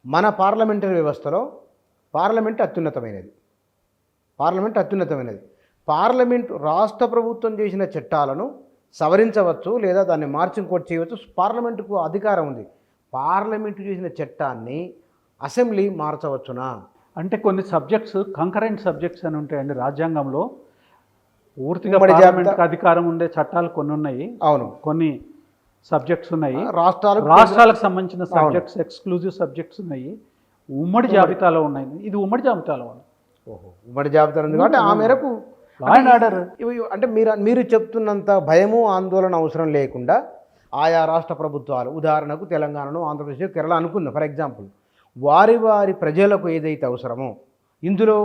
మన పార్లమెంటరీ వ్యవస్థలో parliament అత్యున్నతమైనది. Parliament రాష్ట్ర ప్రభుత్వం చేసిన చట్టాలను సవరించవచ్చు లేదా దాన్ని మార్చి ఇంకోటి చేయవచ్చు. పార్లమెంటుకు అధికారం ఉంది. పార్లమెంటు చేసిన చట్టాన్ని అసెంబ్లీ మార్చవచ్చునా? అంటే కొన్ని సబ్జెక్ట్స్ కంకరెంట్ సబ్జెక్ట్స్ అని ఉంటాయండి రాజ్యాంగంలో. పూర్తిగా ఉమ్మడి పార్లమెంట్కి అధికారం ఉండే చట్టాలు కొన్ని ఉన్నాయి. అవును, కొన్ని సబ్జెక్ట్స్ ఉన్నాయి. రాష్ట్రాలకు సంబంధించిన సబ్జెక్ట్స్ ఎక్స్క్లూజివ్ సబ్జెక్ట్స్ ఉన్నాయి. ఉమ్మడి జాబితాలో ఉన్నాయి. ఇది ఉమ్మడి జాబితాలో ఉంది. ఉమ్మడి జాబితాలో ఉంది కాబట్టి ఆ మేరకు లా అండ్ ఆర్డర్ అంటే మీరు చెప్తున్నంత భయము ఆందోళన అవసరం లేకుండా ఆయా రాష్ట్ర ప్రభుత్వాలు, ఉదాహరణకు తెలంగాణను, ఆంధ్రప్రదేశ్, కేరళ అనుకుందాం ఫర్ ఎగ్జాంపుల్, వారి ప్రజలకు ఏదైతే అవసరమో ఇందులో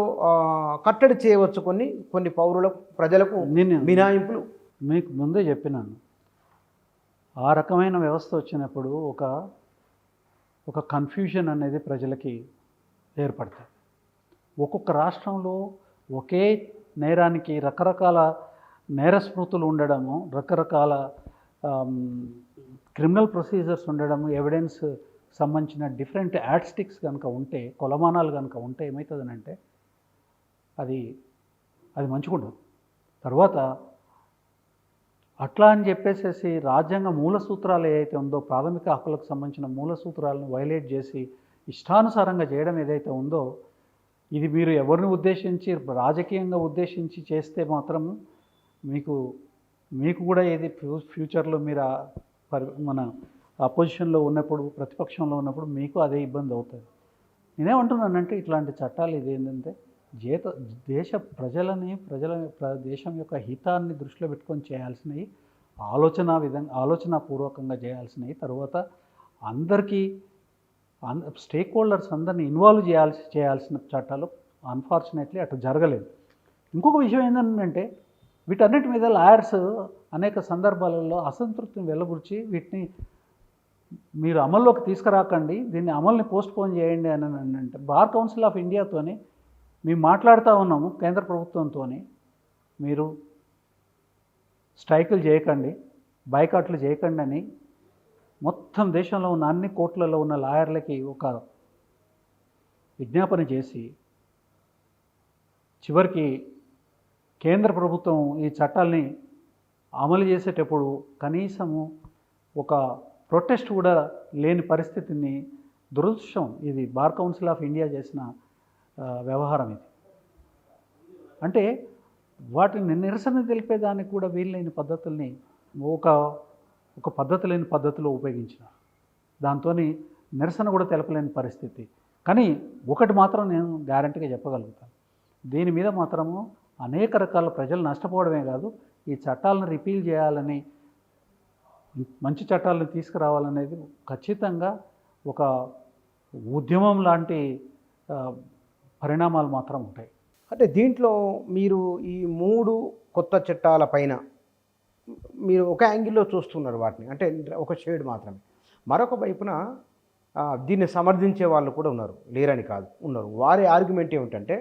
కట్టడి చేయవచ్చు. కొన్ని పౌరులకు, ప్రజలకు మినహాయింపులు మీకు ముందే చెప్పినాను. ఆ రకమైన వ్యవస్థ వచ్చినప్పుడు ఒక కన్ఫ్యూజన్ అనేది ప్రజలకి ఏర్పడుతుంది. ఒక్కొక్క రాష్ట్రంలో ఒకే నేరానికి రకరకాల నేర స్మృతులు ఉండడము, రకరకాల క్రిమినల్ ప్రొసీజర్స్ ఉండడము, ఎవిడెన్స్ సంబంధించిన డిఫరెంట్ యాడ్స్టిక్స్ కనుక ఉంటే, కొలమానాలు కనుక ఉంటే ఏమవుతుందనంటే అది మంచిగుండదు. తర్వాత అట్లా అని చెప్పేసి రాజ్యాంగ మూల సూత్రాలు ఏదైతే ఉందో, ప్రాథమిక హక్కులకు సంబంధించిన మూల సూత్రాలను వైలేట్ చేసి ఇష్టానుసారంగా చేయడం ఏదైతే ఉందో, ఇది మీరు ఎవరిని ఉద్దేశించి రాజకీయంగా ఉద్దేశించి చేస్తే మాత్రం మీకు కూడా ఏది ఫ్యూచర్లో మీరు మన అపోజిషన్లో ఉన్నప్పుడు, ప్రతిపక్షంలో ఉన్నప్పుడు మీకు అదే ఇబ్బంది అవుతుంది. నేనేమంటున్నానంటే ఇట్లాంటి చట్టాలు ఇది ఏంటంటే దేశం యొక్క హితాన్ని దృష్టిలో పెట్టుకొని చేయాల్సినవి, ఆలోచనాపూర్వకంగా చేయాల్సినవి. తర్వాత అందరికీ స్టేక్ హోల్డర్స్ అందరినీ ఇన్వాల్వ్ చేయాల్సిన చట్టాలు. అన్ఫార్చునేట్లీ అటు జరగలేదు. ఇంకొక విషయం ఏంటంటే వీటన్నిటి మీద లాయర్స్ అనేక సందర్భాలలో అసంతృప్తిని వెల్లబుచ్చి వీటిని మీరు అమల్లోకి తీసుకురాకండి, దీన్ని అమల్ని పోస్ట్పోన్ చేయండి అని అంటే, బార్ కౌన్సిల్ ఆఫ్ ఇండియాతోని మేము మాట్లాడుతూ ఉన్నాము, కేంద్ర ప్రభుత్వంతో మీరు స్ట్రైకులు చేయకండి, బైకాట్లు చేయకండి అని మొత్తం దేశంలో ఉన్న అన్ని కోర్టులలో ఉన్న లాయర్లకి ఒక విజ్ఞాపన చేసి, చివరికి కేంద్ర ప్రభుత్వం ఈ చట్టాల్ని అమలు చేసేటప్పుడు కనీసము ఒక ప్రొటెస్ట్ కూడా లేని పరిస్థితిని, దురదృష్టం. ఇది బార్ కౌన్సిల్ ఆఫ్ ఇండియా చేసిన వ్యవహారం ఇది. అంటే వాటిని నిరసన తెలిపేదానికి కూడా వీల్లేని పద్ధతుల్ని ఒక పద్ధతి లేని పద్ధతిలో ఉపయోగించినారు. దాంతో నిరసన కూడా తెలపలేని పరిస్థితి. కానీ ఒకటి మాత్రం నేను గ్యారంటీగా చెప్పగలుగుతాను, దీని మీద మాత్రము అనేక రకాల ప్రజలు నష్టపోవడమే కాదు, ఈ చట్టాలను రిపీల్ చేయాలని, మంచి చట్టాలను తీసుకురావాలనేది ఖచ్చితంగా ఒక ఉద్యమం లాంటి పరిణామాలు మాత్రం ఉంటాయి. అంటే దీంట్లో మీరు ఈ 3 కొత్త చట్టాల పైన మీరు ఒక యాంగిల్లో చూస్తున్నారు వాటిని, అంటే ఒక షేడ్ మాత్రమే. మరొక వైపున దీన్ని సమర్థించే వాళ్ళు కూడా ఉన్నారు, లేరని కాదు, ఉన్నారు. వారి ఆర్గ్యుమెంట్ ఏమిటంటే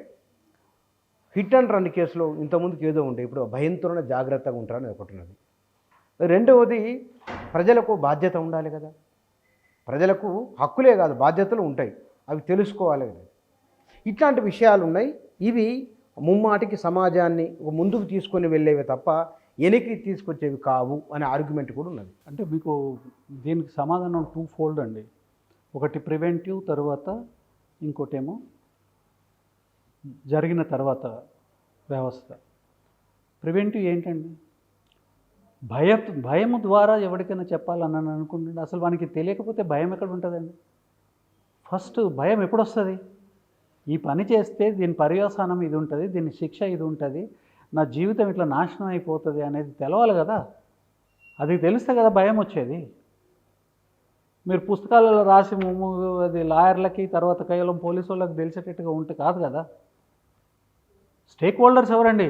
హిట్ అండ్ రన్ కేసులో ఇంతకుముందుకు ఏదో ఉండే, ఇప్పుడు భయంతోనే జాగ్రత్తగా ఉంటారని ఒకటి ఉన్నది. రెండవది, ప్రజలకు బాధ్యత ఉండాలి కదా, ప్రజలకు హక్కులే కాదు బాధ్యతలు ఉంటాయి, అవి తెలుసుకోవాలి కదా. ఇట్లాంటి విషయాలు ఉన్నాయి. ఇవి ముమ్మాటికి సమాజాన్ని ముందుకు తీసుకొని వెళ్ళేవి తప్ప వెనక్కి తీసుకొచ్చేవి కావు అనే ఆర్గ్యుమెంట్ కూడా ఉన్నది. అంటే మీకు దీనికి సమాధానం 2 ఫోల్డ్ అండి. ఒకటి ప్రివెంటివ్, తర్వాత ఇంకోటేమో జరిగిన తర్వాత వ్యవస్థ. ప్రివెంటివ్ ఏంటండి? భయం ద్వారా ఎవరికైనా చెప్పాలని అనుకుంటుంటే అసలు వానికి తెలియకపోతే భయం ఎక్కడ ఉంటుందండి? ఫస్ట్ భయం ఎప్పుడు వస్తుంది? ఈ పని చేస్తే దీని పర్యవసానం ఇది ఉంటుంది, దీని శిక్ష ఇది ఉంటుంది, నా జీవితం ఇట్లా నాశనం అయిపోతుంది అనేది తెలవాలి కదా. అది తెలిస్తే కదా భయం వచ్చేది. మీరు పుస్తకాలలో రాసి అది లాయర్లకి, తర్వాత కేవలం పోలీసు వాళ్ళకి తెలిసేటట్టుగా ఉంటే కాదు కదా. స్టేక్ హోల్డర్స్ ఎవరండి?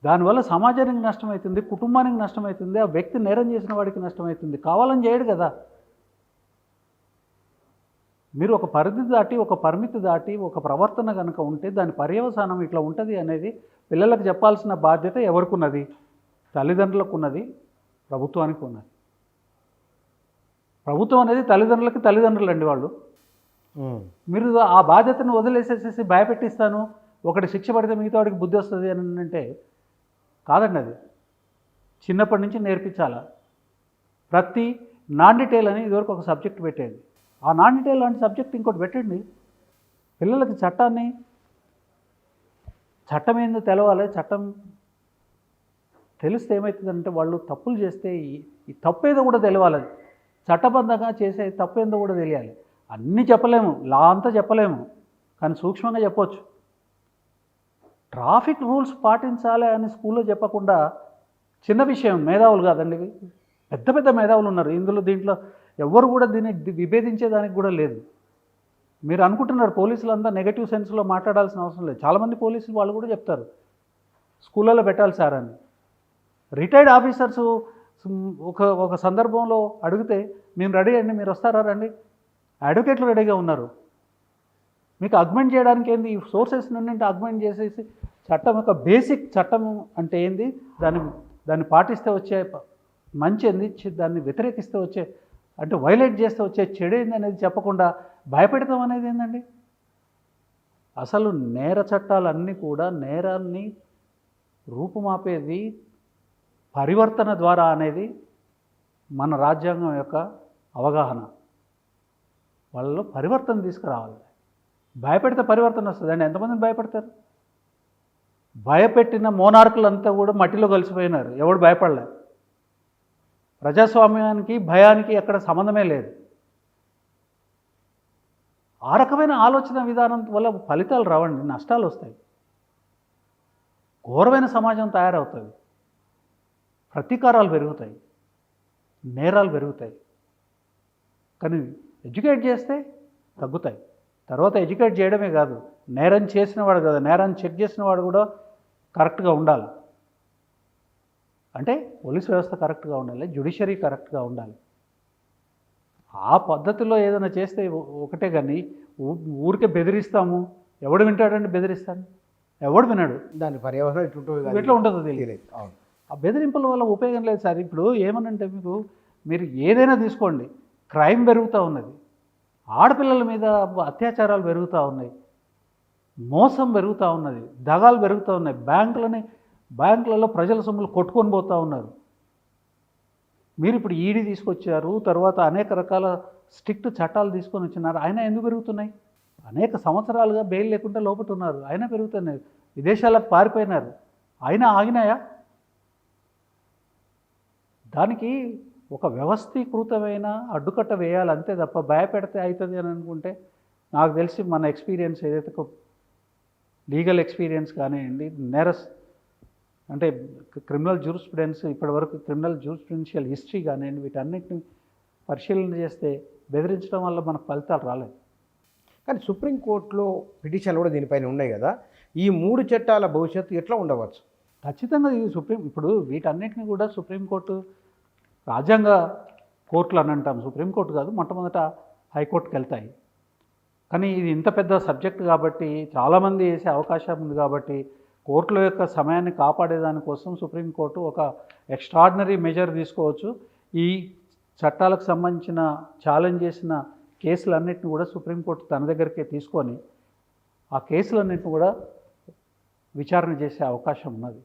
దానివల్ల సమాజానికి నష్టమవుతుంది, కుటుంబానికి నష్టమవుతుంది, ఆ వ్యక్తి నేరం చేసిన వాడికి నష్టమవుతుంది. కావాలని చేయడు కదా. మీరు ఒక పరిధి దాటి, ఒక పరిమితి దాటి ఒక ప్రవర్తన కనుక ఉంటే దాని పర్యవసానం ఇట్లా ఉంటుంది అనేది పిల్లలకు చెప్పాల్సిన బాధ్యత ఎవరికి ఉన్నది? తల్లిదండ్రులకు ఉన్నది, ప్రభుత్వానికి ఉన్నది. ప్రభుత్వం అనేది తల్లిదండ్రులకి తల్లిదండ్రులు అండి వాళ్ళు. మీరు ఆ బాధ్యతను వదిలేసేసేసి భయపెట్టిస్తాను, ఒకటి శిక్ష పడితే మిగతా వాడికి బుద్ధి వస్తుంది అని అంటే కాదండి. అది చిన్నప్పటి నుంచి నేర్పించాలా. ప్రతి నాన్ డీటెయిల్ అని ఇదివరకు ఒక సబ్జెక్ట్ పెట్టేది. ఆ నాన్ డీటెయిల్ లాంటి సబ్జెక్ట్ ఇంకోటి పెట్టండి. పిల్లలకి చట్టం ఏందో తెలవాలి. చట్టం తెలిస్తే ఏమవుతుందంటే వాళ్ళు తప్పులు చేస్తే ఈ తప్పేదో కూడా తెలియాలి. చట్టబద్ధంగా చేసే తప్పేందో కూడా తెలియాలి. అన్నీ చెప్పలేము, లా అంతా చెప్పలేము, కానీ సూక్ష్మంగా చెప్పొచ్చు. ట్రాఫిక్ రూల్స్ పాటించాలి అని స్కూల్లో చెప్పకుండా చిన్న విషయం, మేధావులు కాదండి ఇవి, పెద్ద పెద్ద మేధావులు ఉన్నారు దీంట్లో ఎవరు కూడా దీన్ని విభేదించేదానికి కూడా లేదు. మీరు అనుకుంటున్నారు పోలీసులు అంతా నెగటివ్ సెన్స్లో మాట్లాడాల్సిన అవసరం లేదు. చాలామంది పోలీసులు వాళ్ళు కూడా చెప్తారు స్కూళ్ళలో పెట్టాలి సార్ అని. రిటైర్డ్ ఆఫీసర్స్ ఒక సందర్భంలో అడిగితే మేము రెడీ అండి, మీరు వస్తారా రండి. అడ్వకేట్లు రెడీగా ఉన్నారు. మీకు అగ్మెంట్ చేయడానికి ఏంది, ఈ సోర్సెస్ నుండి అగ్మెంట్ చేసేసి చట్టం యొక్క బేసిక్ చట్టం అంటే ఏంది, దాన్ని పాటిస్తే వచ్చే మంచి ఏంది, దాన్ని వ్యతిరేకిస్తే వచ్చే అంటే వైలేట్ చేస్తే వచ్చే చెడు ఏంది అనేది చెప్పకుండా భయపెడతాం అనేది ఏందండి. అసలు నేర చట్టాలన్నీ కూడా నేరాన్ని రూపుమాపేది పరివర్తన ద్వారా అనేది మన రాజ్యాంగం యొక్క అవగాహన. వాళ్ళలో పరివర్తన తీసుకురావాలి. భయపెడితే పరివర్తన వస్తుందండి. ఎంతమందిని భయపెడతారు? భయపెట్టిన మోనార్కులంతా కూడా మట్టిలో కలిసిపోయినారు. ఎవడు భయపడలే. ప్రజాస్వామ్యానికి భయానికి ఎక్కడ సంబంధమే లేదు. ఆ రకమైన ఆలోచన విధానం వల్ల ఫలితాలు రావండి, నష్టాలు వస్తాయి. ఘోరమైన సమాజం తయారవుతుంది. ప్రతీకారాలు పెరుగుతాయి, నేరాలు పెరుగుతాయి. కానీ ఎడ్యుకేట్ చేస్తే తగ్గుతాయి. తర్వాత ఎడ్యుకేట్ చేయడమే కాదు, నేరం చేసినవాడు కదా, నేరాన్ని చెక్ చేసినవాడు కూడా కరెక్ట్గా ఉండాలి. అంటే పోలీస్ వ్యవస్థ కరెక్ట్గా ఉండాలి, జ్యుడిషియరీ కరెక్ట్గా ఉండాలి. ఆ పద్ధతిలో ఏదైనా చేస్తే ఒకటే. కానీ ఊరికే బెదిరిస్తాము, ఎవడు వింటాడండి? బెదిరిస్తాను, ఎవడు వినడు. దాని పర్యావరణం ఎట్లా ఉంటుందో తెలియదు. ఆ బెదిరింపుల వల్ల ఉపయోగం లేదు సార్. ఇప్పుడు ఏమనంటే మీరు ఏదైనా తీసుకోండి, క్రైమ్ పెరుగుతూ ఉన్నది, ఆడపిల్లల మీద అత్యాచారాలు పెరుగుతూ ఉన్నాయి, మోసం పెరుగుతూ ఉన్నది, దగాలు పెరుగుతూ ఉన్నాయి, బ్యాంకులలో ప్రజల సొమ్ములు కొట్టుకొని పోతూ ఉన్నారు. మీరు ఇప్పుడు ఈడీ తీసుకొచ్చారు, తర్వాత అనేక రకాల స్ట్రిక్ట్ చట్టాలు తీసుకొని వచ్చినారు. అయినా ఎందుకు పెరుగుతున్నాయి? అనేక సంవత్సరాలుగా బెయిల్ లేకుండా లోపల ఉన్నారు, అయినా పెరుగుతున్నాయి. విదేశాలకు పారిపోయినారు, అయినా ఆగినాయా? దానికి ఒక వ్యవస్థీకృతమైన అడ్డుకట్ట వేయాలి అంతే తప్ప భయపెడితే అవుతుంది అని అనుకుంటే, నాకు తెలిసి మన ఎక్స్పీరియన్స్ ఏదైతే లీగల్ ఎక్స్పీరియన్స్ కానివ్వండి, అంటే క్రిమినల్ జూరిస్ప్రుడెన్స్, ఇప్పటివరకు క్రిమినల్ జూరిస్ప్రుడెన్షియల్ హిస్టరీ కానివ్వండి, వీటన్నిటిని పరిశీలన చేస్తే బెదిరించడం వల్ల మనకు ఫలితాలు రాలేదు. కానీ సుప్రీంకోర్టులో పిటిషన్లు కూడా దీనిపైన ఉన్నాయి కదా. ఈ 3 చట్టాల భవిష్యత్తు ఎట్లా ఉండవచ్చు? ఖచ్చితంగా ఇది ఇప్పుడు వీటన్నిటిని కూడా సుప్రీంకోర్టు రాజ్యాంగ కోర్టులు అని అంటాం. సుప్రీంకోర్టు కాదు, మొట్టమొదట హైకోర్టుకి వెళ్తాయి. కానీ ఇది ఇంత పెద్ద సబ్జెక్ట్ కాబట్టి, చాలామంది వేసే అవకాశం ఉంది కాబట్టి, కోర్టుల యొక్క సమయాన్ని కాపాడేదానికోసం సుప్రీంకోర్టు ఒక ఎక్స్ట్రాడినరీ మెజర్ తీసుకోవచ్చు. ఈ చట్టాలకు సంబంధించిన ఛాలెంజ్ చేసిన కేసులన్నింటినీ కూడా సుప్రీంకోర్టు తన దగ్గరికే తీసుకొని ఆ కేసులన్నింటినీ కూడా విచారణ చేసే అవకాశం ఉన్నది.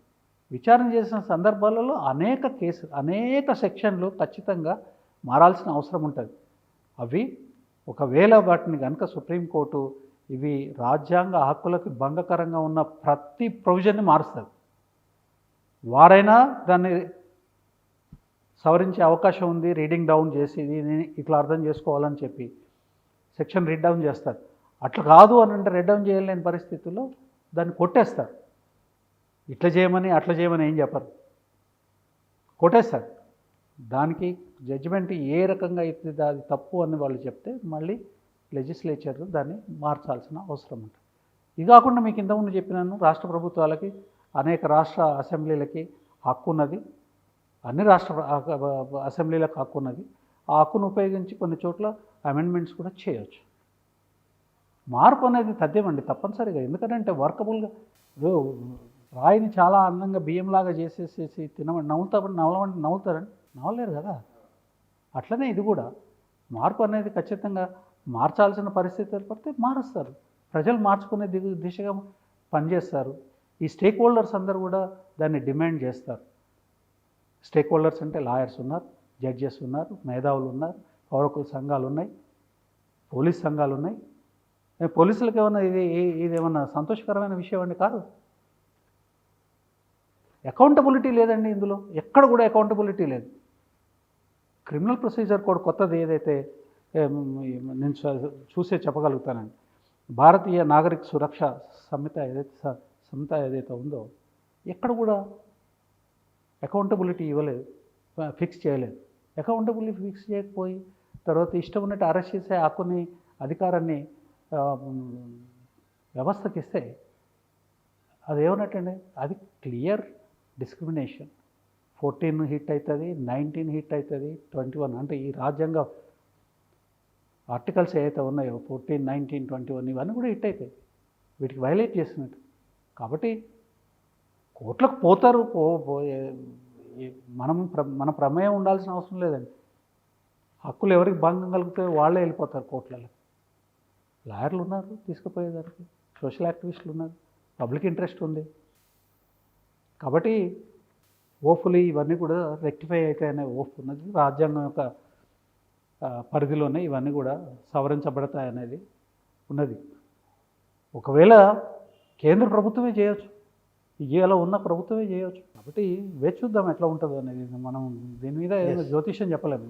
విచారణ చేసిన సందర్భాలలో అనేక సెక్షన్లు ఖచ్చితంగా మారాల్సిన అవసరం ఉంటుంది. అవి ఒకవేళ వాటిని కనుక సుప్రీంకోర్టు ఇవి రాజ్యాంగ హక్కులకు భంగకరంగా ఉన్న ప్రతి ప్రొవిజన్ని మారుస్తుంది. వారైనా దాన్ని సవరించే అవకాశం ఉంది. రీడింగ్ డౌన్ చేసి దీన్ని ఇట్లా అర్థం చేసుకోవాలని చెప్పి సెక్షన్ రీడ్ డౌన్ చేస్తారు. అట్లా కాదు అని అంటే రీడ్ డౌన్ చేయలేని పరిస్థితుల్లో దాన్ని కొట్టేస్తారు. ఇట్లా చేయమని అట్లా చేయమని ఏం చెప్పరు, కొట్టేస్తారు. దానికి జడ్జిమెంట్ ఏ రకంగా అయితే అది తప్పు అని వాళ్ళు చెప్తే మళ్ళీ లెజిస్లేచర్ దాన్ని మార్చాల్సిన అవసరం ఉంటుంది. ఇది కాకుండా మీకు ఇంతకుముందు చెప్పినాను, రాష్ట్ర ప్రభుత్వాలకి అనేక రాష్ట్ర అసెంబ్లీలకి హక్కు ఉన్నది, అన్ని రాష్ట్ర అసెంబ్లీలకు హక్కు ఉన్నది. ఆ హక్కును ఉపయోగించి కొన్ని చోట్ల అమెండ్మెంట్స్ కూడా చేయవచ్చు. మార్పు అనేది తథ్యమండి, తప్పనిసరిగా. ఎందుకంటే వర్కబుల్గా రాయిని చాలా అందంగా బియ్యంలాగా చేసేసేసి నవ్వులమంటే నవ్వుతారండి, నవ్వలేరు కదా. అట్లనే ఇది కూడా మార్పు అనేది ఖచ్చితంగా మార్చాల్సిన పరిస్థితి ఏర్పడితే మారుస్తారు. ప్రజలు మార్చుకునే దిశగా పనిచేస్తారు. ఈ స్టేక్ హోల్డర్స్ అందరూ కూడా దాన్ని డిమాండ్ చేస్తారు. స్టేక్ హోల్డర్స్ అంటే లాయర్స్ ఉన్నారు, జడ్జెస్ ఉన్నారు, మేధావులు ఉన్నారు, పౌరకుల సంఘాలు ఉన్నాయి, పోలీస్ సంఘాలు ఉన్నాయి. పోలీసులకు ఏమన్నా ఇది ఏమన్నా సంతోషకరమైన విషయం అండి? కాదు. అకౌంటబిలిటీ లేదండి ఇందులో, ఎక్కడ కూడా అకౌంటబిలిటీ లేదు. క్రిమినల్ ప్రొసీజర్ కోడ్ కొత్తది ఏదైతే నేను చెప్పగలుగుతానండి, భారతీయ నాగరిక సురక్ష సంహిత ఏదైతే ఉందో ఎక్కడ కూడా అకౌంటబిలిటీ ఇవ్వలేదు, ఫిక్స్ చేయలేదు. అకౌంటబిలిటీ ఫిక్స్ చేయకపోయి తర్వాత ఇష్టం ఉన్నట్టు అరెస్ట్ చేసే హక్కుని, అధికారాన్ని వ్యవస్థకి ఇస్తే అది ఏమన్నట్టండి? అది క్లియర్ డిస్క్రిమినేషన్. 14 హిట్ అవుతుంది, 19 హిట్ అవుతుంది, 21 అంటే ఈ రాజ్యాంగ ఆర్టికల్స్ ఏవైతే ఉన్నాయో 14, 19, 21 ఇవన్నీ కూడా హిట్ అవుతాయి వీటికి వైలేట్ చేసినట్టు. కాబట్టి కోర్టులకు పోతారు. మన ప్రమేయం ఉండాల్సిన అవసరం లేదండి. హక్కులు ఎవరికి భంగం కలుగుతాయో వాళ్ళే వెళ్ళిపోతారు కోర్టులలో. లాయర్లు ఉన్నారు తీసుకుపోయేదానికి, సోషల్ యాక్టివిస్టులు ఉన్నారు, పబ్లిక్ ఇంట్రెస్ట్ ఉంది. కాబట్టి ఓఫులు ఇవన్నీ కూడా రెక్టిఫై అవుతాయనే ఓఫ్ ఉన్నది. రాజ్యాంగం యొక్క పరిధిలోనే ఇవన్నీ కూడా సవరించబడతాయనేది ఉన్నది. ఒకవేళ కేంద్ర ప్రభుత్వమే చేయవచ్చు, ఇవాళ ఉన్న ప్రభుత్వమే చేయవచ్చు. కాబట్టి వేచి చూద్దాం ఎట్లా ఉంటుందో అనేది. మనం దీని మీద ఏదైనా జ్యోతిష్యం చెప్పలేము.